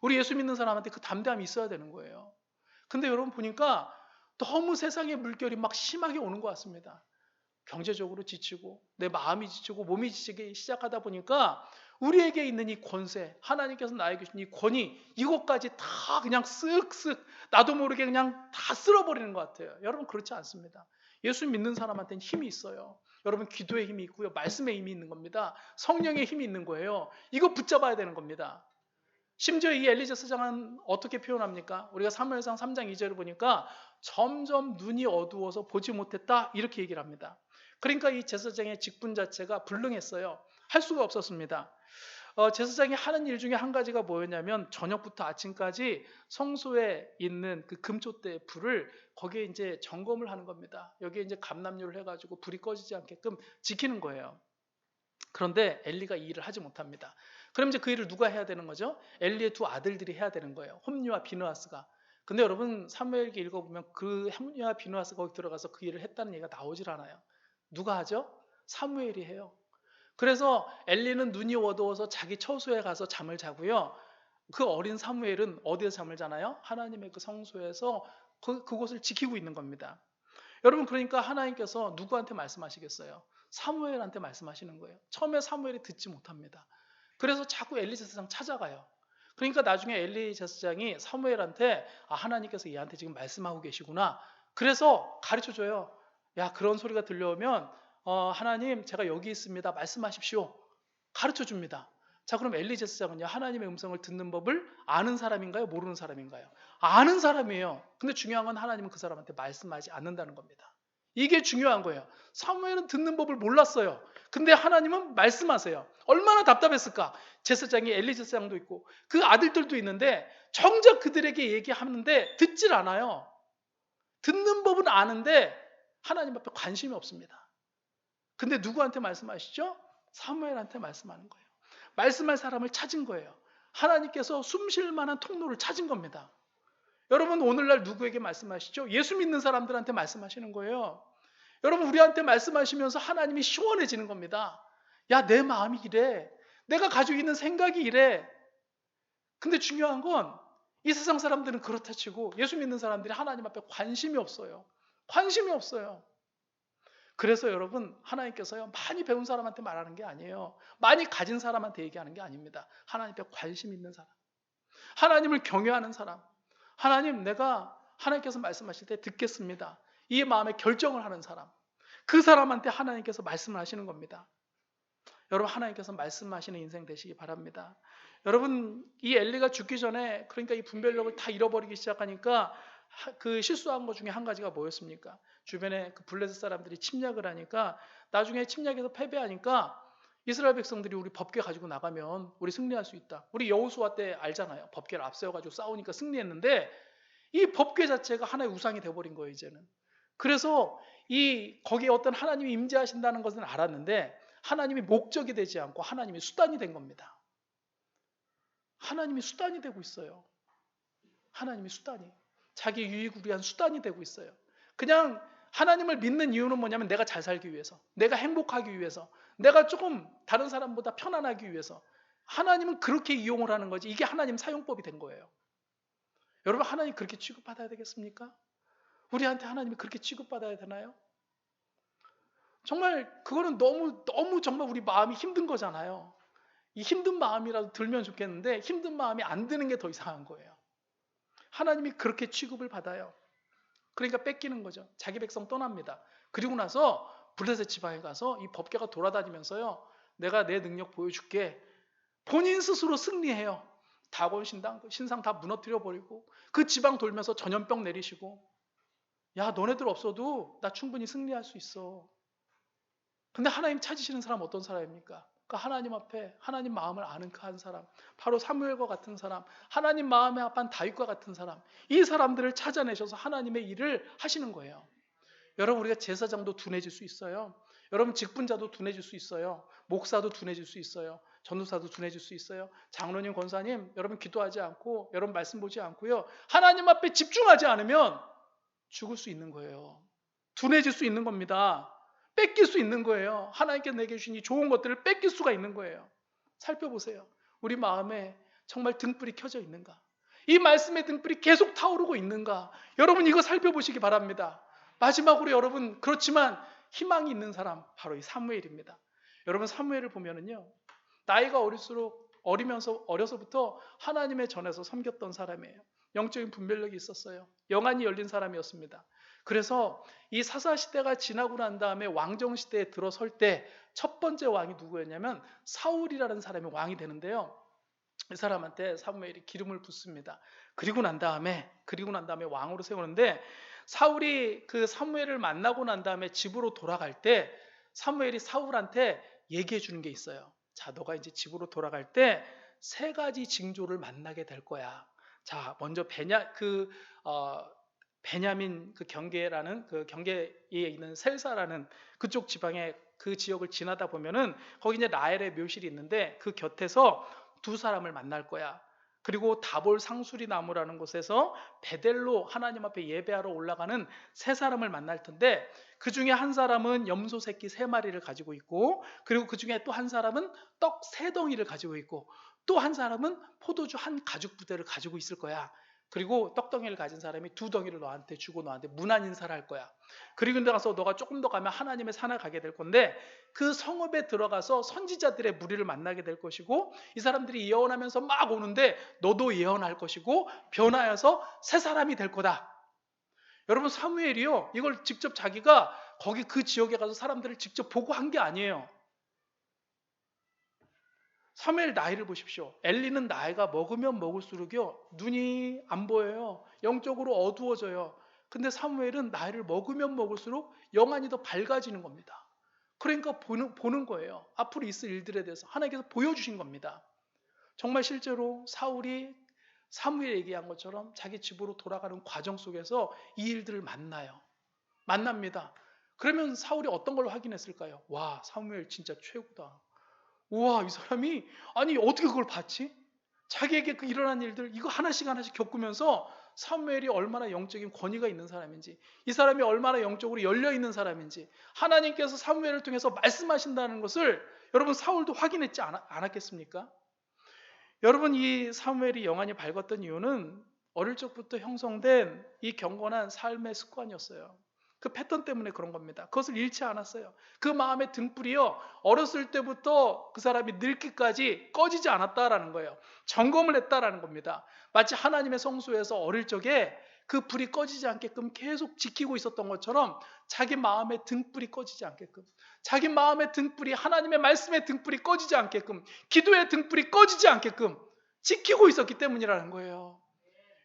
우리 예수 믿는 사람한테 그 담대함이 있어야 되는 거예요. 근데 여러분 보니까 너무 세상의 물결이 막 심하게 오는 것 같습니다. 경제적으로 지치고 내 마음이 지치고 몸이 지치기 시작하다 보니까 우리에게 있는 이 권세, 하나님께서 나에게 주신 이 권위, 이것까지 다 그냥 쓱쓱 나도 모르게 그냥 다 쓸어버리는 것 같아요. 여러분, 그렇지 않습니다. 예수 믿는 사람한테는 힘이 있어요. 여러분, 기도의 힘이 있고요, 말씀의 힘이 있는 겁니다. 성령의 힘이 있는 거예요. 이거 붙잡아야 되는 겁니다. 심지어 이 엘리 제사장은 어떻게 표현합니까? 우리가 사무엘상 3장 2절을 보니까 점점 눈이 어두워서 보지 못했다 이렇게 얘기를 합니다. 그러니까 이 제사장의 직분 자체가 불능했어요. 할 수가 없었습니다. 제사장이 하는 일 중에 한 가지가 뭐였냐면 저녁부터 아침까지 성소에 있는 그 금촛대의 불을 거기에 이제 점검을 하는 겁니다. 여기에 이제 감람류를 해가지고 불이 꺼지지 않게끔 지키는 거예요. 그런데 엘리가 이 일을 하지 못합니다. 그럼 이제 그 일을 누가 해야 되는 거죠? 엘리의 두 아들들이 해야 되는 거예요. 홈리와 비느하스가. 근데 여러분 사무엘기 읽어보면 그 홈리와 비느하스가 거기 들어가서 그 일을 했다는 얘기가 나오질 않아요. 누가 하죠? 사무엘이 해요. 그래서 엘리는 눈이 어두워서 자기 처소에 가서 잠을 자고요. 그 어린 사무엘은 어디에서 잠을 자나요? 하나님의 그 성소에서 그곳을 지키고 있는 겁니다. 여러분, 그러니까 하나님께서 누구한테 말씀하시겠어요? 사무엘한테 말씀하시는 거예요. 처음에 사무엘이 듣지 못합니다. 그래서 자꾸 엘리 제사장 찾아가요. 그러니까 나중에 엘리 제사장이 사무엘한테 하나님께서 얘한테 지금 말씀하고 계시구나. 그래서 가르쳐줘요. 야, 그런 소리가 들려오면 하나님, 제가 여기 있습니다. 말씀하십시오. 가르쳐줍니다. 자, 그럼 엘리 제사장은요, 하나님의 음성을 듣는 법을 아는 사람인가요? 모르는 사람인가요? 아는 사람이에요. 근데 중요한 건 하나님은 그 사람한테 말씀하지 않는다는 겁니다. 이게 중요한 거예요. 사무엘은 듣는 법을 몰랐어요. 근데 하나님은 말씀하세요. 얼마나 답답했을까? 제사장이 엘리 제사장도 있고 그 아들들도 있는데 정작 그들에게 얘기하는데 듣질 않아요. 듣는 법은 아는데 하나님 앞에 관심이 없습니다. 근데 누구한테 말씀하시죠? 사무엘한테 말씀하는 거예요. 말씀할 사람을 찾은 거예요. 하나님께서 숨쉴 만한 통로를 찾은 겁니다. 여러분, 오늘날 누구에게 말씀하시죠? 예수 믿는 사람들한테 말씀하시는 거예요. 여러분, 우리한테 말씀하시면서 하나님이 시원해지는 겁니다. 야, 내 마음이 이래. 내가 가지고 있는 생각이 이래. 근데 중요한 건 이 세상 사람들은 그렇다 치고 예수 믿는 사람들이 하나님 앞에 관심이 없어요. 관심이 없어요. 그래서 여러분, 하나님께서요, 많이 배운 사람한테 말하는 게 아니에요. 많이 가진 사람한테 얘기하는 게 아닙니다. 하나님 앞에 관심 있는 사람, 하나님을 경외하는 사람, 하나님, 내가 하나님께서 말씀하실 때 듣겠습니다, 이 마음에 결정을 하는 사람, 그 사람한테 하나님께서 말씀을 하시는 겁니다. 여러분, 하나님께서 말씀하시는 인생 되시기 바랍니다. 여러분, 이 엘리가 죽기 전에, 그러니까 이 분별력을 다 잃어버리기 시작하니까 그 실수한 것 중에 한 가지가 뭐였습니까? 주변에 그 블레셋 사람들이 침략을 하니까, 나중에 침략해서 패배하니까 이스라엘 백성들이 우리 법궤 가지고 나가면 우리 승리할 수 있다. 우리 여호수아 때 알잖아요. 법궤를 앞세워가지고 싸우니까 승리했는데 이 법궤 자체가 하나의 우상이 되어버린 거예요, 이제는. 그래서 거기에 어떤 하나님이 임재하신다는 것은 알았는데 하나님이 목적이 되지 않고 하나님이 수단이 된 겁니다. 하나님이 수단이 되고 있어요. 하나님이 수단이. 자기 유익을 위한 수단이 되고 있어요. 그냥 하나님을 믿는 이유는 뭐냐면 내가 잘 살기 위해서, 내가 행복하기 위해서, 내가 조금 다른 사람보다 편안하기 위해서. 하나님은 그렇게 이용을 하는 거지. 이게 하나님 사용법이 된 거예요. 여러분, 하나님 그렇게 취급받아야 되겠습니까? 우리한테 하나님이 그렇게 취급받아야 되나요? 정말 그거는 너무 정말 우리 마음이 힘든 거잖아요. 이 힘든 마음이라도 들면 좋겠는데 힘든 마음이 안 드는 게 더 이상한 거예요. 하나님이 그렇게 취급을 받아요. 그러니까 뺏기는 거죠. 자기 백성 떠납니다. 그리고 나서 블레셋 지방에 가서 이 법궤가 돌아다니면서요, 내가 내 능력 보여줄게. 본인 스스로 승리해요. 다곤 신상 다 무너뜨려 버리고 그 지방 돌면서 전염병 내리시고, 야, 너네들 없어도 나 충분히 승리할 수 있어. 근데 하나님 찾으시는 사람 어떤 사람입니까? 그러니까 하나님 앞에 하나님 마음을 아는 그 한 사람, 바로 사무엘과 같은 사람, 하나님 마음에 합한 다윗과 같은 사람, 이 사람들을 찾아내셔서 하나님의 일을 하시는 거예요. 여러분, 우리가 제사장도 둔해질 수 있어요. 여러분, 직분자도 둔해질 수 있어요. 목사도 둔해질 수 있어요. 전도사도 둔해질 수 있어요. 장로님, 권사님, 여러분 기도하지 않고 여러분 말씀 보지 않고요, 하나님 앞에 집중하지 않으면 죽을 수 있는 거예요. 둔해질 수 있는 겁니다. 뺏길 수 있는 거예요. 하나님께 내게 주신 이 좋은 것들을 뺏길 수가 있는 거예요. 살펴보세요. 우리 마음에 정말 등불이 켜져 있는가? 이 말씀의 등불이 계속 타오르고 있는가? 여러분, 이거 살펴보시기 바랍니다. 마지막으로 여러분, 그렇지만 희망이 있는 사람, 바로 이 사무엘입니다. 여러분, 사무엘을 보면은요, 나이가 어려서부터 하나님의 전에서 섬겼던 사람이에요. 영적인 분별력이 있었어요. 영안이 열린 사람이었습니다. 그래서 이 사사시대가 지나고 난 다음에 왕정시대에 들어설 때 첫 번째 왕이 누구였냐면 사울이라는 사람이 왕이 되는데요, 이 사람한테 사무엘이 기름을 붓습니다. 그리고 난 다음에 왕으로 세우는데, 사울이 그 사무엘을 만나고 난 다음에 집으로 돌아갈 때 사무엘이 사울한테 얘기해 주는 게 있어요. 자, 너가 이제 집으로 돌아갈 때 세 가지 징조를 만나게 될 거야. 자, 먼저 베냐민 그 경계라는 그 경계에 있는 셀사라는 그쪽 지방의 그 지역을 지나다 보면은 거기 이제 라헬의 묘실이 있는데 그 곁에서 두 사람을 만날 거야. 그리고 다볼 상수리 나무라는 곳에서 베델로 하나님 앞에 예배하러 올라가는 세 사람을 만날 텐데, 그 중에 한 사람은 염소 새끼 세 마리를 가지고 있고, 그리고 그 중에 또 한 사람은 떡 세 덩이를 가지고 있고, 또 한 사람은 포도주 한 가죽 부대를 가지고 있을 거야. 그리고 떡덩이를 가진 사람이 두 덩이를 너한테 주고 너한테 문안 인사를 할 거야. 그리고 나가서 너가 조금 더 가면 하나님의 산에 가게 될 건데, 그 성읍에 들어가서 선지자들의 무리를 만나게 될 것이고, 이 사람들이 예언하면서 막 오는데 너도 예언할 것이고 변화해서 새 사람이 될 거다. 여러분, 사무엘이요, 이걸 직접 자기가 거기 그 지역에 가서 사람들을 직접 보고 한 게 아니에요. 사무엘 나이를 보십시오. 엘리는 나이가 먹으면 먹을수록요 눈이 안 보여요. 영적으로 어두워져요. 근데 사무엘은 나이를 먹으면 먹을수록 영안이 더 밝아지는 겁니다. 그러니까 보는 거예요. 앞으로 있을 일들에 대해서 하나님께서 보여주신 겁니다. 정말 실제로 사울이 사무엘 얘기한 것처럼 자기 집으로 돌아가는 과정 속에서 이 일들을 만납니다. 그러면 사울이 어떤 걸 확인했을까요? 와, 사무엘 진짜 최고다. 우와, 이 사람이 아니 어떻게 그걸 봤지? 자기에게 그 일어난 일들 이거 하나씩 하나씩 겪으면서 사무엘이 얼마나 영적인 권위가 있는 사람인지, 이 사람이 얼마나 영적으로 열려 있는 사람인지, 하나님께서 사무엘을 통해서 말씀하신다는 것을 여러분 사울도 확인했지 않았겠습니까? 여러분, 이 사무엘이 영안이 밝았던 이유는 어릴 적부터 형성된 이 경건한 삶의 습관이었어요. 그 패턴 때문에 그런 겁니다. 그것을 잃지 않았어요. 그 마음의 등불이요, 어렸을 때부터 그 사람이 늙기까지 꺼지지 않았다라는 거예요. 점검을 했다라는 겁니다. 마치 하나님의 성소에서 어릴 적에 그 불이 꺼지지 않게끔 계속 지키고 있었던 것처럼 자기 마음의 등불이 꺼지지 않게끔, 자기 마음의 등불이, 하나님의 말씀의 등불이 꺼지지 않게끔, 기도의 등불이 꺼지지 않게끔 지키고 있었기 때문이라는 거예요.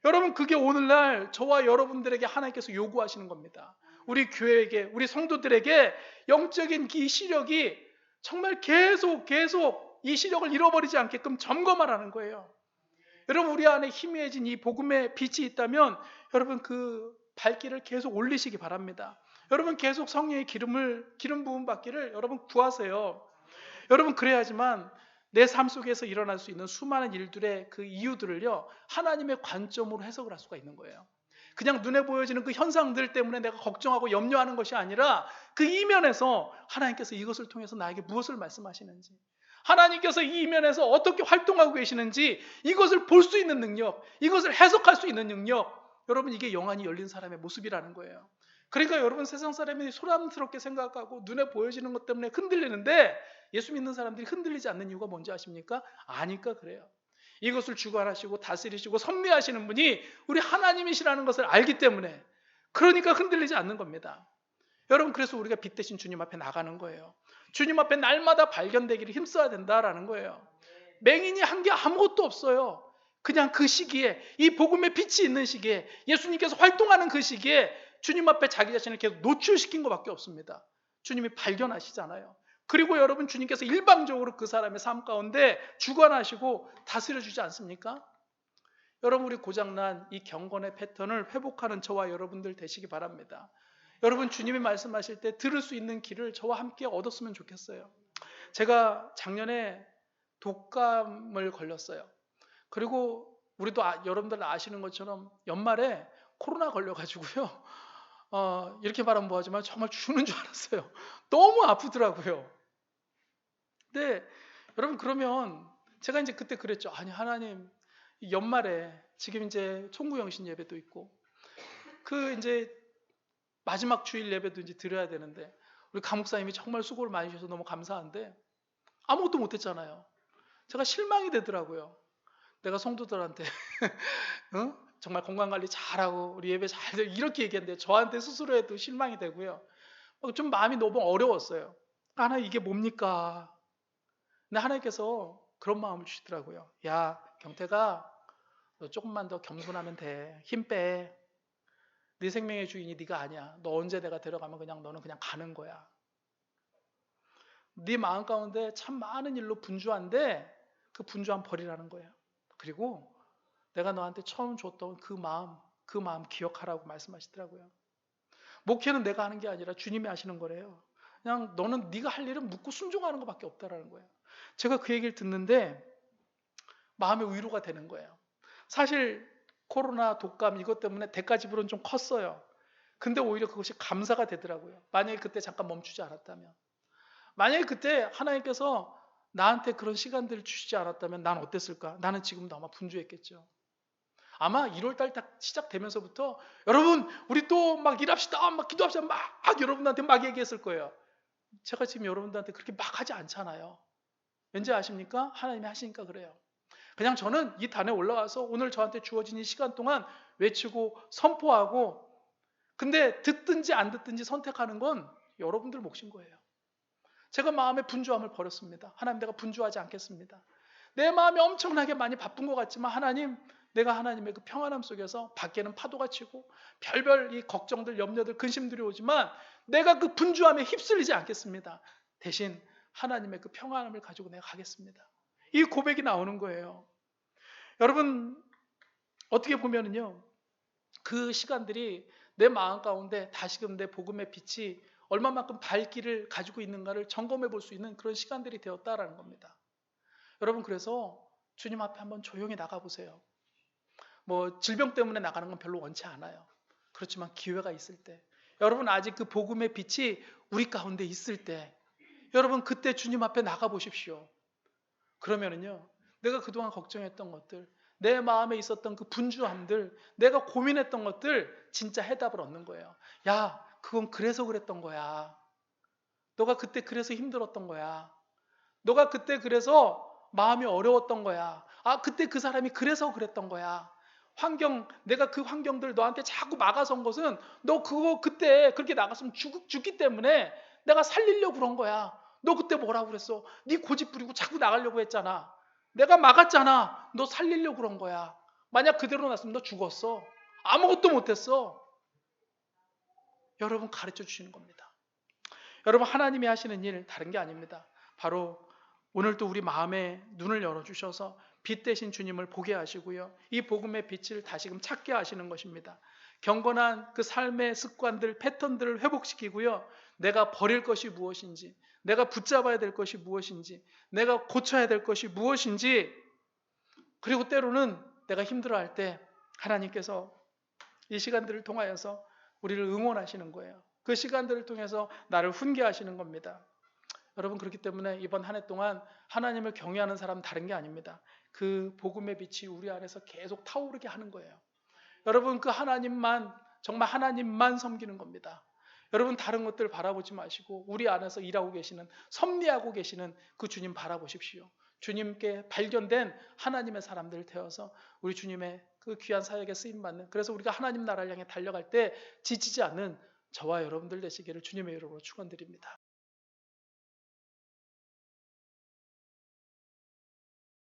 여러분, 그게 오늘날 저와 여러분들에게 하나님께서 요구하시는 겁니다. 우리 교회에게, 우리 성도들에게 영적인 이 시력이 정말 계속 이 시력을 잃어버리지 않게끔 점검하라는 거예요. 여러분, 우리 안에 희미해진 이 복음의 빛이 있다면 여러분 그 발길을 계속 올리시기 바랍니다. 여러분, 계속 성령의 기름 부음 받기를 여러분 구하세요. 여러분, 그래야지만 내 삶 속에서 일어날 수 있는 수많은 일들의 그 이유들을요 하나님의 관점으로 해석을 할 수가 있는 거예요. 그냥 눈에 보여지는 그 현상들 때문에 내가 걱정하고 염려하는 것이 아니라 그 이면에서 하나님께서 이것을 통해서 나에게 무엇을 말씀하시는지, 하나님께서 이 이면에서 어떻게 활동하고 계시는지 이것을 볼 수 있는 능력, 이것을 해석할 수 있는 능력, 여러분 이게 영안이 열린 사람의 모습이라는 거예요. 그러니까 여러분, 세상 사람이 소란스럽게 생각하고 눈에 보여지는 것 때문에 흔들리는데 예수 믿는 사람들이 흔들리지 않는 이유가 뭔지 아십니까? 아니까 그래요. 이것을 주관하시고 다스리시고 섭리하시는 분이 우리 하나님이시라는 것을 알기 때문에, 그러니까 흔들리지 않는 겁니다. 여러분, 그래서 우리가 빛 대신 주님 앞에 나가는 거예요. 주님 앞에 날마다 발견되기를 힘써야 된다라는 거예요. 맹인이 한 게 아무것도 없어요. 그냥 그 시기에, 이 복음의 빛이 있는 시기에, 예수님께서 활동하는 그 시기에 주님 앞에 자기 자신을 계속 노출시킨 것밖에 없습니다. 주님이 발견하시잖아요. 그리고 여러분, 주님께서 일방적으로 그 사람의 삶 가운데 주관하시고 다스려주지 않습니까? 여러분, 우리 고장난 이 경건의 패턴을 회복하는 저와 여러분들 되시기 바랍니다. 여러분, 주님이 말씀하실 때 들을 수 있는 길을 저와 함께 얻었으면 좋겠어요. 제가 작년에 독감을 걸렸어요. 그리고 우리도 여러분들 아시는 것처럼 연말에 코로나 걸려가지고요. 이렇게 말하면 뭐하지만 정말 죽는 줄 알았어요. 너무 아프더라고요. 근데 여러분, 그러면 제가 이제 그때 그랬죠. 아니, 하나님, 연말에 지금 이제 총구영신 예배도 있고 그 이제 마지막 주일 예배도 이제 드려야 되는데 우리 감목사님이 정말 수고를 많이 주셔서 너무 감사한데 아무것도 못했잖아요. 제가 실망이 되더라고요. 내가 성도들한테 응? 정말 건강관리 잘하고 우리 예배 잘 되고 이렇게 얘기했는데 저한테 스스로 해도 실망이 되고요. 좀 마음이 너무 어려웠어요. 하나님, 이게 뭡니까? 근데 하나님께서 그런 마음을 주시더라고요. 야, 경태가, 너 조금만 더 겸손하면 돼. 힘 빼. 네 생명의 주인이 네가 아니야. 너 언제 내가 데려가면 그냥 너는 그냥 가는 거야. 네 마음 가운데 참 많은 일로 분주한데 그 분주함 버리라는 거예요. 그리고 내가 너한테 처음 줬던 그 마음 기억하라고 말씀하시더라고요. 목회는 내가 하는 게 아니라 주님이 하시는 거래요. 그냥 너는 네가 할 일은 묻고 순종하는 것밖에 없다라는 거예요. 제가 그 얘기를 듣는데 마음의 위로가 되는 거예요. 사실 코로나, 독감 이것 때문에 대가 지불은 좀 컸어요. 근데 오히려 그것이 감사가 되더라고요. 만약에 그때 잠깐 멈추지 않았다면. 만약에 그때 하나님께서 나한테 그런 시간들을 주시지 않았다면 난 어땠을까? 나는 지금도 아마 분주했겠죠. 아마 1월 달 딱 시작되면서부터 여러분 우리 또 막 일합시다, 막 기도합시다, 막 여러분한테 막 얘기했을 거예요. 제가 지금 여러분들한테 그렇게 막 하지 않잖아요. 왠지 아십니까? 하나님이 하시니까 그래요. 그냥 저는 이 단에 올라가서 오늘 저한테 주어진 이 시간 동안 외치고 선포하고, 근데 듣든지 안 듣든지 선택하는 건 여러분들 몫인 거예요. 제가 마음의 분주함을 버렸습니다. 하나님, 내가 분주하지 않겠습니다. 내 마음이 엄청나게 많이 바쁜 것 같지만 하나님, 내가 하나님의 그 평안함 속에서 밖에는 파도가 치고 별별 이 걱정들, 염려들, 근심들이 오지만 내가 그 분주함에 휩쓸리지 않겠습니다. 대신 하나님의 그 평안함을 가지고 내가 가겠습니다. 이 고백이 나오는 거예요. 여러분, 어떻게 보면은요, 그 시간들이 내 마음 가운데 다시금 내 복음의 빛이 얼마만큼 밝기를 가지고 있는가를 점검해 볼 수 있는 그런 시간들이 되었다라는 겁니다. 여러분, 그래서 주님 앞에 한번 조용히 나가보세요. 뭐 질병 때문에 나가는 건 별로 원치 않아요. 그렇지만 기회가 있을 때, 여러분 아직 그 복음의 빛이 우리 가운데 있을 때, 여러분 그때 주님 앞에 나가보십시오. 그러면은요, 내가 그동안 걱정했던 것들, 내 마음에 있었던 그 분주함들, 내가 고민했던 것들 진짜 해답을 얻는 거예요. 야, 그건 그래서 그랬던 거야. 너가 그때 그래서 힘들었던 거야. 너가 그때 그래서 마음이 어려웠던 거야. 아, 그때 그 사람이 그래서 그랬던 거야. 내가 그 환경들 너한테 자꾸 막아선 것은 너 그거 그때 그렇게 나갔으면 죽기 때문에 내가 살리려고 그런 거야. 너 그때 뭐라고 그랬어? 네 고집 부리고 자꾸 나가려고 했잖아. 내가 막았잖아. 너 살리려고 그런 거야. 만약 그대로 놨으면 너 죽었어. 아무것도 못했어. 여러분, 가르쳐 주시는 겁니다. 여러분, 하나님이 하시는 일 다른 게 아닙니다. 바로 오늘 또 우리 마음에 눈을 열어주셔서 빛 대신 주님을 보게 하시고요, 이 복음의 빛을 다시금 찾게 하시는 것입니다. 경건한 그 삶의 습관들, 패턴들을 회복시키고요, 내가 버릴 것이 무엇인지, 내가 붙잡아야 될 것이 무엇인지, 내가 고쳐야 될 것이 무엇인지, 그리고 때로는 내가 힘들어할 때 하나님께서 이 시간들을 통하여서 우리를 응원하시는 거예요. 그 시간들을 통해서 나를 훈계하시는 겁니다. 여러분, 그렇기 때문에 이번 한 해 동안 하나님을 경외하는 사람은 다른 게 아닙니다. 그 복음의 빛이 우리 안에서 계속 타오르게 하는 거예요. 여러분, 그 하나님만, 정말 하나님만 섬기는 겁니다. 여러분, 다른 것들 바라보지 마시고 우리 안에서 일하고 계시는, 섭리하고 계시는 그 주님 바라보십시오. 주님께 발견된 하나님의 사람들 되어서 우리 주님의 그 귀한 사역에 쓰임받는, 그래서 우리가 하나님 나라를 향해 달려갈 때 지치지 않는 저와 여러분들 되시기를 주님의 이름으로 축원드립니다.